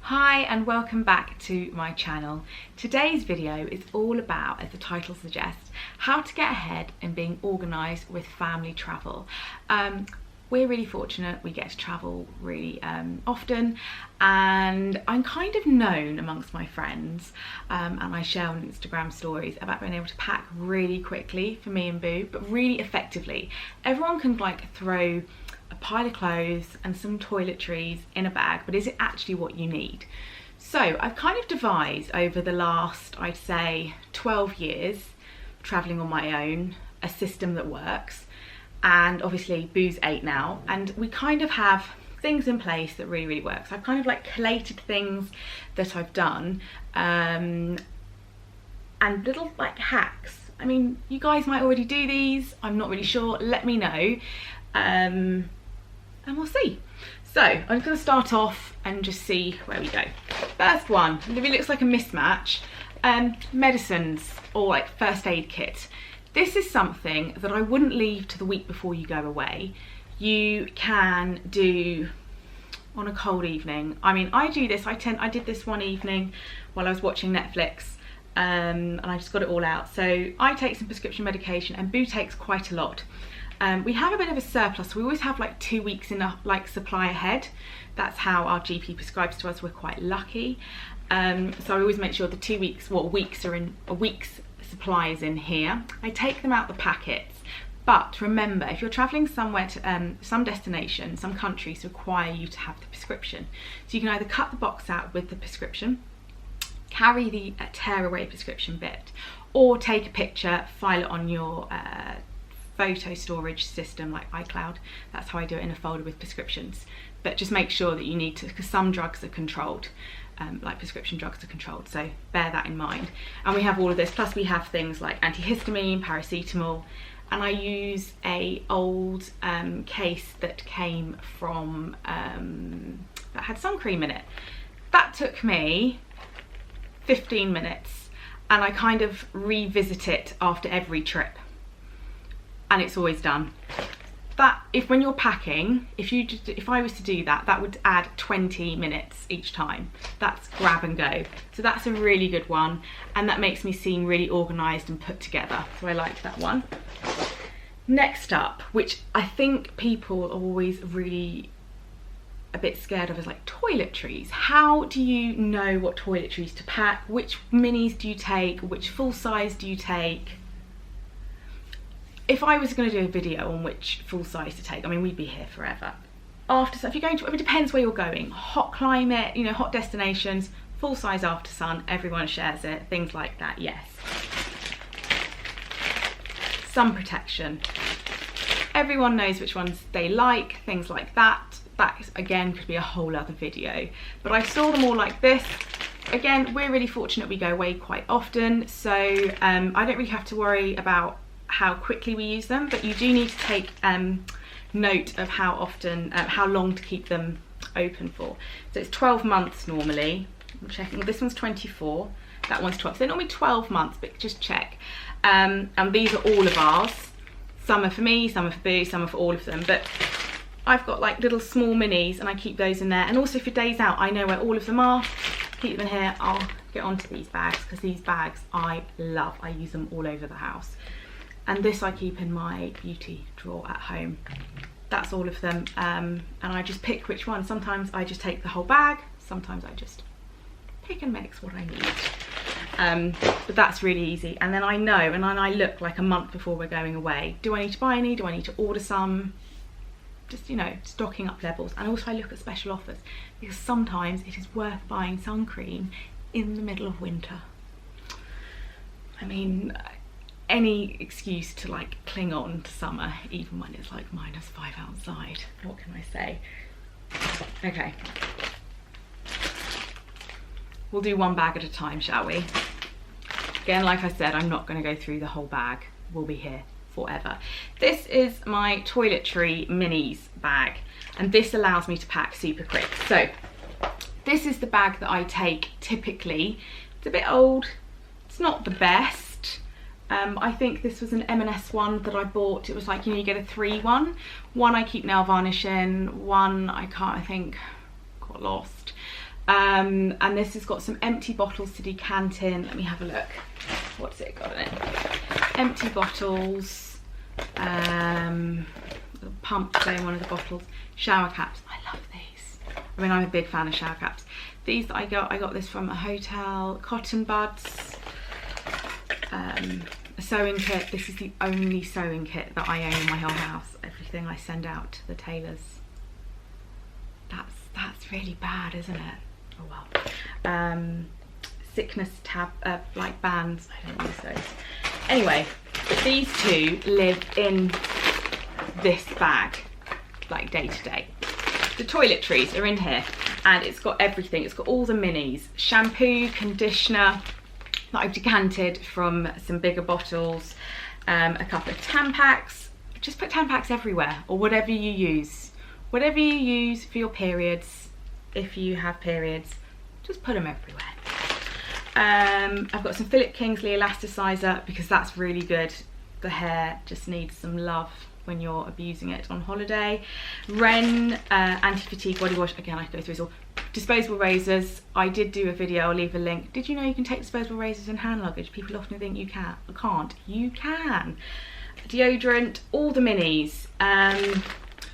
Hi and welcome back to my channel. Today's video is all about, as the title suggests, how to get ahead in being organised with family travel. We're really fortunate, we get to travel really often, and I'm kind of known amongst my friends, and I share on Instagram stories about being able to pack really quickly for me and Boo, but really effectively. Everyone can like throw a pile of clothes and some toiletries in a bag, but is it actually what you need? So I've kind of devised over the last, I'd say 12 years traveling on my own, a system that works. And obviously Boo's 8 now, and we kind of have things in place that really work. So I've kind of like collated things that I've done, and little like hacks. I mean, you guys might already do these, I'm not really sure, let me know, and we'll see. So I'm going to start off and just see where we go. First one, it looks like a mismatch, medicines or like first aid kit. This is something that I wouldn't leave to the week before you go away. You can do on a cold evening. I mean, I do this, I did this one evening while I was watching Netflix, and I just got it all out. So I take some prescription medication and Boo takes quite a lot. We have a bit of a surplus. We always have like 2 weeks enough like supply ahead. That's how our GP prescribes to us. We're quite lucky. So I always make sure the 2 weeks, weeks are in a week's supply is in here. I take them out the packets, but remember, if you're traveling somewhere to some destination, some countries require you to have the prescription. So you can either cut the box out with the prescription, carry the tear-away prescription bit, or take a picture, file it on your photo storage system like iCloud. That's how I do it, in a folder with prescriptions. But just make sure that you need to, because some drugs are controlled, like prescription drugs are controlled, so bear that in mind. And we have all of this, plus we have things like antihistamine, paracetamol, and I use a old case that came from, that had sun cream in it. That took me 15 minutes, and I kind of revisit it after every trip, and it's always done. That, when you're packing, if I was to do that, that would add 20 minutes each time. That's grab and go. So that's a really good one, and that makes me seem really organised and put together. So I like that one. Next up, which I think people are always really a bit scared of, is like toiletries. How do you know what toiletries to pack? Which minis do you take? Which full size do you take? If I was going to do a video on which full size to take, I mean, we'd be here forever. After, if you're going to, it depends where you're going. Hot climate, you know, hot destinations, full size after sun, everyone shares it, things like that, yes. Sun protection. Everyone knows which ones they like, things like that. That, again, could be a whole other video. But I store them all like this. Again, we're really fortunate, we go away quite often, so I don't really have to worry about how quickly we use them, but you do need to take note of how often, how long to keep them open for. So it's 12 months normally. I'm checking, this one's 24, that one's 12. So they're normally 12 months, but just check. And these are all of ours. Some are for me, some are for Boo, some are for all of them, but I've got like little small minis and I keep those in there. And also for days out, I know where all of them are. Keep them here. I'll get onto these bags, because these bags I love. I use them all over the house. And this I keep in my beauty drawer at home. That's all of them, and I just pick which one. Sometimes I just take the whole bag, sometimes I just pick and mix what I need. But that's really easy. And then I know, and then I look like a month before we're going away. Do I need to buy any? Do I need to order some? Just, you know, stocking up levels. And also I look at special offers, because sometimes it is worth buying sun cream in the middle of winter. I mean, any excuse to like cling on to summer, even when it's like -5 outside. What can I say? Okay, we'll do one bag at a time, shall we? Again, like I said, I'm not going to go through the whole bag. We'll be here forever. This is my toiletry minis bag, and this allows me to pack super quick. So this is the bag that I take typically. It's a bit old, it's not the best. I think this was an M&S one that I bought. It was like, you know, you get a 3 one. One I keep nail varnish in, one I think got lost. And this has got some empty bottles to decant in. Let me have a look. What's it got in it? Empty bottles, pump to in one of the bottles, shower caps. I love these. I mean, I'm a big fan of shower caps. These that I got this from a hotel. Cotton buds, a sewing kit. This is the only sewing kit that I own in my whole house. Everything I send out to the tailors. That's really bad, isn't it? Oh well. Sickness tab, like bands. I don't use those. Anyway, these two live in this bag, like day to day. The toiletries are in here, and it's got everything. It's got all the minis, shampoo, conditioner that I've decanted from some bigger bottles, a couple of Tampax. Just put Tampax everywhere, or whatever you use. Whatever you use for your periods, if you have periods, just put them everywhere. I've got some Philip Kingsley elasticizer because that's really good. The hair just needs some love when you're abusing it on holiday. Ren anti-fatigue body wash. Again, I go through this all. Disposable razors. I did do a video, I'll leave a link. Did you know you can take disposable razors in hand luggage? People often think you can't. You can. Deodorant, all the minis.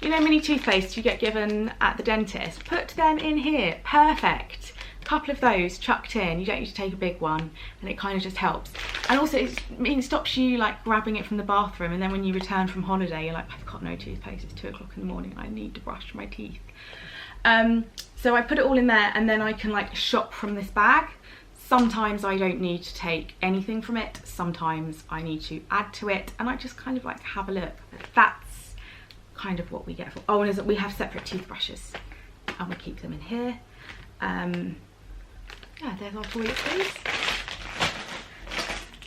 You know, mini toothpaste you get given at the dentist. Put them in here. Perfect. Couple of those chucked in. You don't need to take a big one, and it kind of just helps. And also it stops you like grabbing it from the bathroom, and then when you return from holiday you're like, I've got no toothpaste, it's 2 o'clock in the morning, I need to brush my teeth. So I put it all in there, and then I can like shop from this bag. Sometimes I don't need to take anything from it, sometimes I need to add to it, and I just kind of like have a look. That's kind of what we get for. Oh, and we have separate toothbrushes, and we keep them in here. Yeah, there's our toiletries.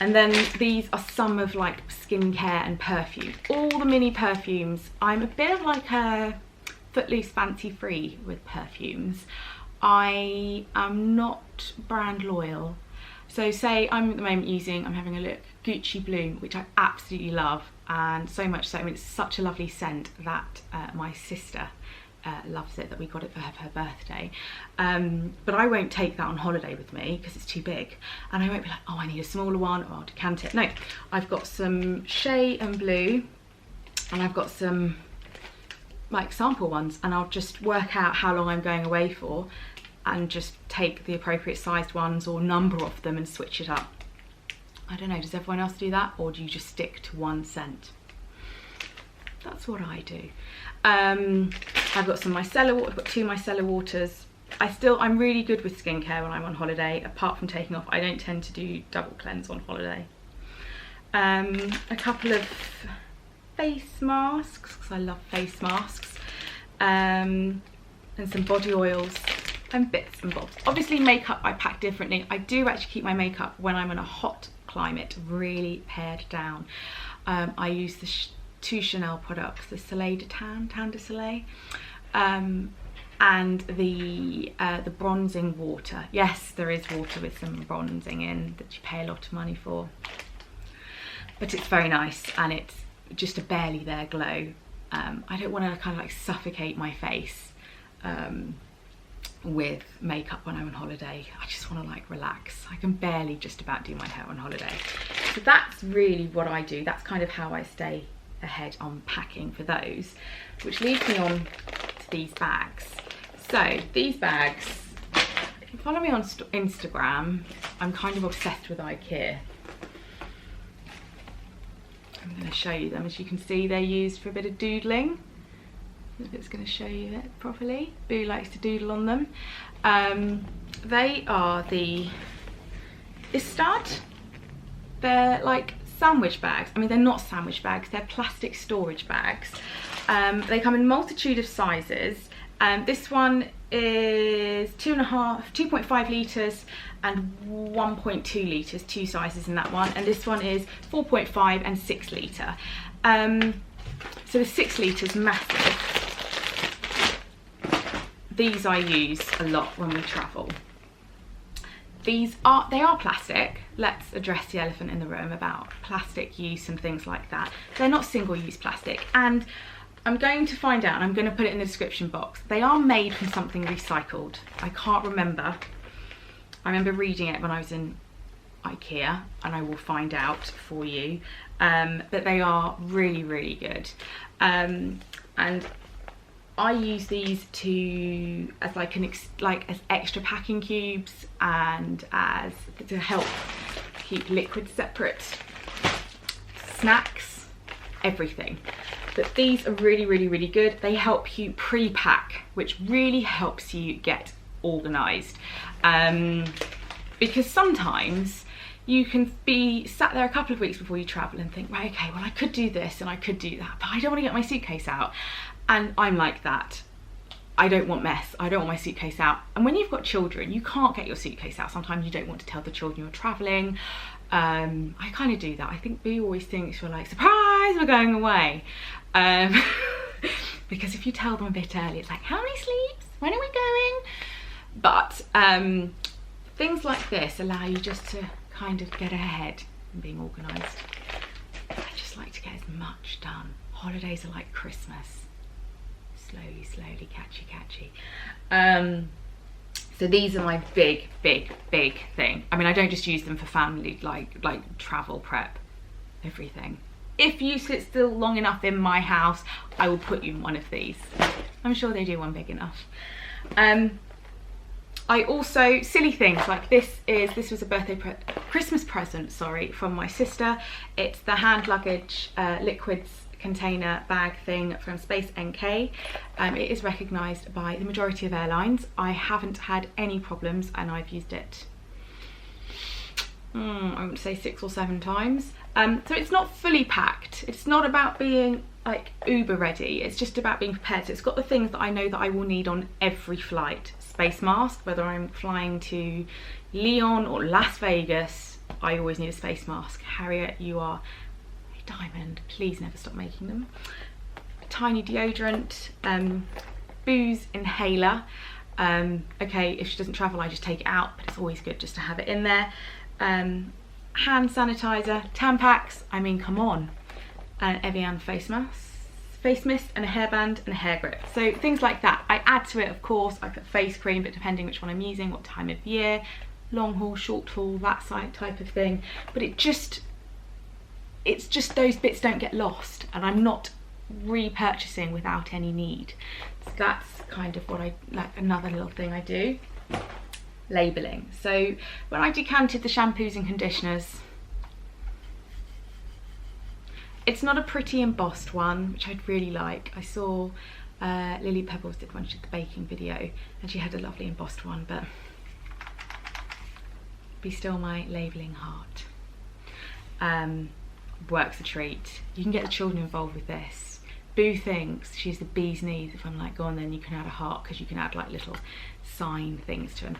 And then these are some of like skincare and perfume. All the mini perfumes. I'm a bit of like a footloose fancy free with perfumes. I am not brand loyal. So say I'm at the moment I'm having a look, Gucci Bloom, which I absolutely love. And so much so, I mean, it's such a lovely scent that my sister loves it, that we got it for her birthday. But I won't take that on holiday with me because it's too big, and I won't be like, oh, I need a smaller one, or I'll decant it. No, I've got some Shea and Blue, and I've got some like sample ones, and I'll just work out how long I'm going away for and just take the appropriate sized ones or number of them and switch it up. I don't know, does everyone else do that, or do you just stick to one scent? That's what I do. I've got some micellar water. I've got 2 micellar waters. I'm really good with skincare when I'm on holiday. Apart from taking off, I don't tend to do double cleanse on holiday. A couple of face masks, because I love face masks. And some body oils and bits and bobs. Obviously makeup I pack differently. I do actually keep my makeup when I'm in a hot climate really pared down. I use the 2 Chanel products, the Soleil de Tan de Soleil, and the bronzing water. Yes, there is water with some bronzing in that you pay a lot of money for, but it's very nice, and it's just a barely there glow. I don't want to kind of like suffocate my face with makeup when I'm on holiday. I just want to like relax. I can barely just about do my hair on holiday. So that's really what I do. That's kind of how I stay ahead on packing for those, which leads me on to these bags. So these bags, if you follow me on Instagram, I'm kind of obsessed with IKEA. I'm going to show you them. As you can see, they're used for a bit of doodling. If it's going to show you it properly. Boo likes to doodle on them. They are the ISTAD. They're like sandwich bags. I mean, they're not sandwich bags, they're plastic storage bags. They come in multitude of sizes. This one is 2.5 litres and 1.2 litres, 2 sizes in that one, and this one is 4.5 and 6 litre. So the 6 litres massive. These I use a lot when we travel. They are plastic. Let's address the elephant in the room about plastic use and things like that. They're not single-use plastic, and I'm going to find out, and I'm going to put it in the description box. They are made from something recycled. I can't remember. I remember reading it when I was in IKEA, and I will find out for you. But they are really, really good. And I use these as like as extra packing cubes, and to help keep liquids separate, snacks, everything. But these are really, really, really good. They help you pre-pack, which really helps you get organised. Because sometimes you can be sat there a couple of weeks before you travel and think, right, okay, well, I could do this and I could do that, but I don't want to get my suitcase out. And I'm like that. I don't want mess. I don't want my suitcase out. And when you've got children, you can't get your suitcase out. Sometimes you don't want to tell the children you're traveling. I kind of do that. I think we always think we're like, surprise, we're going away. Because if you tell them a bit early, it's like, how many sleeps? When are we going? But things like this allow you just to kind of get ahead and being organised. I just like to get as much done. Holidays are like Christmas. Slowly, slowly, catchy, catchy. So these are my big, big, big thing. I mean, I don't just use them for family, like travel prep, everything. If you sit still long enough in my house, I will put you in one of these. I'm sure they do one big enough. I also, silly things like this was a Christmas present, sorry, from my sister. It's the hand luggage liquids container bag thing from Space NK. It is recognised by the majority of airlines. I haven't had any problems, and I've used it, I would say 6 or 7 times. So it's not fully packed. It's not about being like uber ready. It's just about being prepared. So it's got the things that I know that I will need on every flight. Space mask, whether I'm flying to Lyon or Las Vegas, I always need a space mask. Harriet, you are a diamond. Please never stop making them. A tiny deodorant, booze inhaler. Okay, if she doesn't travel, I just take it out, but it's always good just to have it in there. Hand sanitizer, Tampax, I mean, come on. An Evian face mist, and a hairband and a hair grip. So things like that. I add to it, of course, I put face cream, but depending which one I'm using, what time of year, long haul, short haul, that type of thing. But it's just those bits don't get lost, and I'm not repurchasing without any need. So that's kind of what another little thing I do. Labelling. So when I decanted the shampoos and conditioners, it's not a pretty embossed one, which I'd really like. I saw Lily Pebbles did one, she did the baking video, and she had a lovely embossed one, but be still my labelling heart. Works a treat. You can get the children involved with this. Boo thinks she's the bee's knees. If I'm like, go on then, you can add a heart, because you can add like little sign things to them.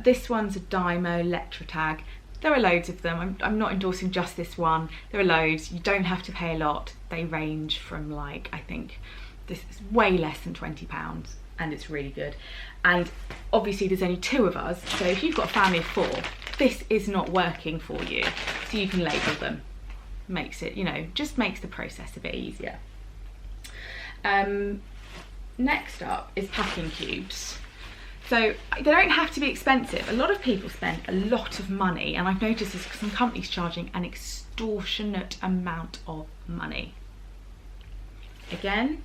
This one's a DYMO Lectra tag. There are loads of them. I'm not endorsing just this one. There are loads. You don't have to pay a lot. They range from, like, I think this is way less than £20, and it's really good. And obviously there's only 2 of us, so if you've got a family of 4, this is not working for you. So you can label them. Makes it, you know, just makes the process a bit easier. Next up is packing cubes. So they don't have to be expensive. A lot of people spend a lot of money, and I've noticed this because some companies charging an extortionate amount of money. Again,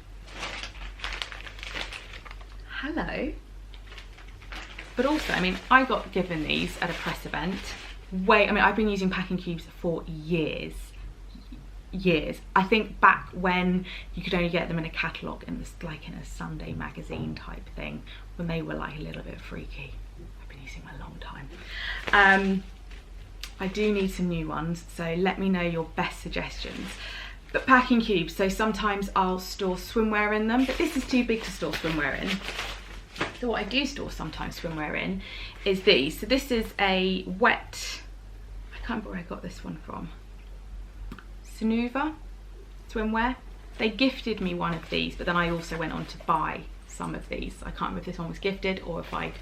hello. But also, I mean, I got given these at a press event. I've been using packing cubes for years. I think back when you could only get them in a catalogue, and like in a Sunday magazine type thing, when they were like a little bit freaky. I've been using them a long time. I do need some new ones, so let me know your best suggestions. But packing cubes, so sometimes I'll store swimwear in them, but this is too big to store swimwear in. So what I do store sometimes swimwear in is these. So this is a wet, I can't remember where I got this one from. SUNUVA swimwear. They gifted me one of these, but then I also went on to buy some of these. I can't remember if this one was gifted or if I'd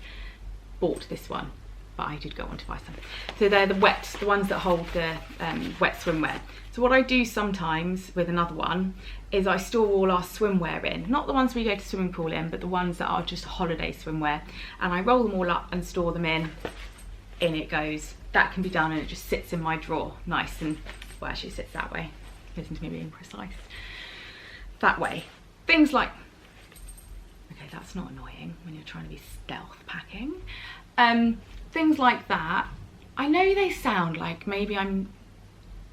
bought this one. but I did go on to buy some. So they're the ones that hold the wet swimwear. So what I do sometimes with another one is I store all our swimwear in, not the ones we go to swimming pool in, but the ones that are just holiday swimwear, and I roll them all up and store them in it goes. That can be done, and it just sits in my drawer nice and, well, actually it sits that way. Listen to me being precise. That way. Things like, okay, that's not annoying when you're trying to be stealth packing. Things like that. I know they sound like maybe I'm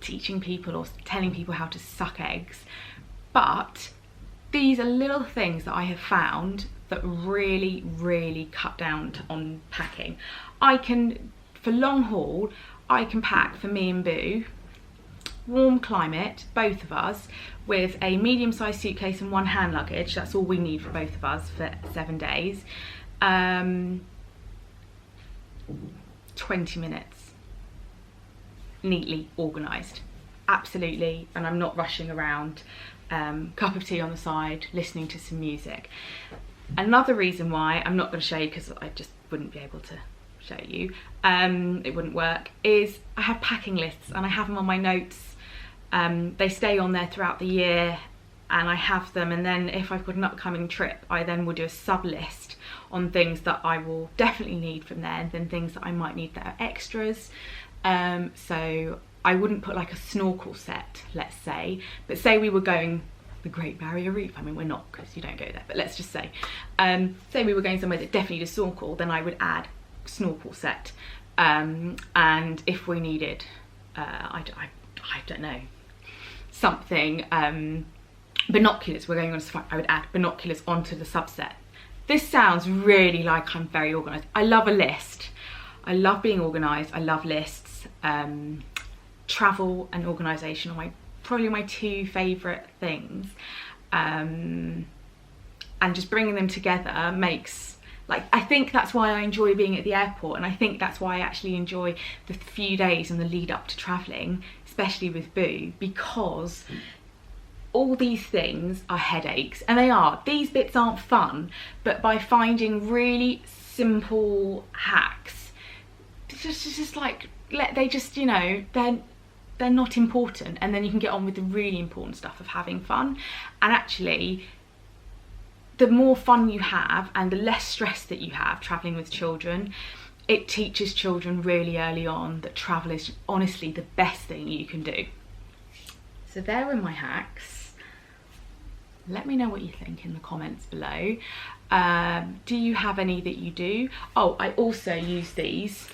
teaching people or telling people how to suck eggs, but these are little things that I have found that really, really cut down on packing. For long haul, I can pack for me and Boo, warm climate, both of us, with a medium-sized suitcase and one hand luggage. That's all we need for both of us for 7 days. 20 minutes, neatly organised, absolutely, and I'm not rushing around. Cup of tea on the side, listening to some music. Another reason why I'm not going to show you, because I just wouldn't be able to show you, it wouldn't work, is I have packing lists and I have them on my notes. They stay on there throughout the year, and I have them, and then if I've got an upcoming trip, I then will do a sub list on things that I will definitely need from there, and then things that I might need that are extras. So I wouldn't put like a snorkel set, let's say, but say we were going the Great Barrier Reef. I mean, we're not, because you don't go there, but let's just say we were going somewhere that definitely needed a snorkel, then I would add snorkel set. And if we needed I don't know, something, binoculars, we're going on a safari, I would add binoculars onto the subset. This sounds really like I'm very organised. I love a list. I love being organised. I love lists. Travel and organisation are probably my two favourite things. And just bringing them together makes, like, I think that's why I enjoy being at the airport, and I think that's why I actually enjoy the few days and the lead up to travelling, especially with Boo, because all these things are headaches, and they are. These bits aren't fun, but by finding really simple hacks, just like, they just, you know, they're not important, and then you can get on with the really important stuff of having fun. And actually, the more fun you have and the less stress that you have travelling with children, it teaches children really early on that travel is honestly the best thing you can do. So there are my hacks. Let me know what you think in the comments below. Do you have any that you do? Oh, I also use these.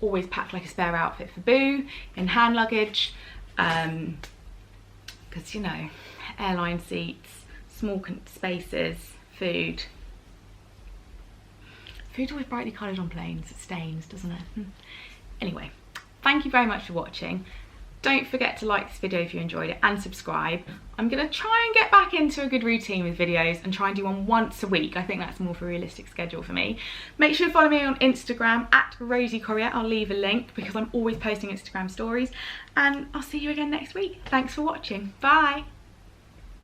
Always pack like a spare outfit for Boo in hand luggage, because, you know, airline seats, small spaces, food always brightly coloured on planes, it stains, doesn't it? Anyway, thank you very much for watching. Don't forget to like this video if you enjoyed it, and subscribe. I'm going to try and get back into a good routine with videos and try and do one once a week. I think that's more of a realistic schedule for me. Make sure to follow me on Instagram at Rosie Courier. I'll leave a link because I'm always posting Instagram stories, and I'll see you again next week. Thanks for watching. Bye.